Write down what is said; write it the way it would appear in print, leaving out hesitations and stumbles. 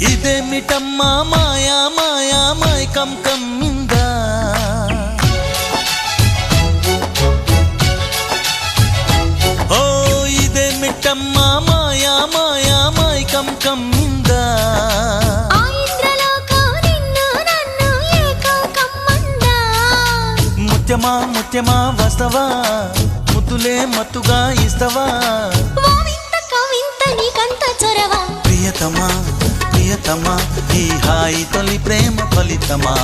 ఇదేమిటమ్మా మాయా మాయా మైకం కమ్మిందా ఓ ఇదేమిటమ్మా మాయా మాయా మైకం కమ్మిందా ముత్యమా ముత్యమా వస్తవా ముద్దులే మత్తుగా ఇస్తవా ప్రియతమా ప్రియతమా ఈ హాయి తొలి ప్రేమ ఫలితమా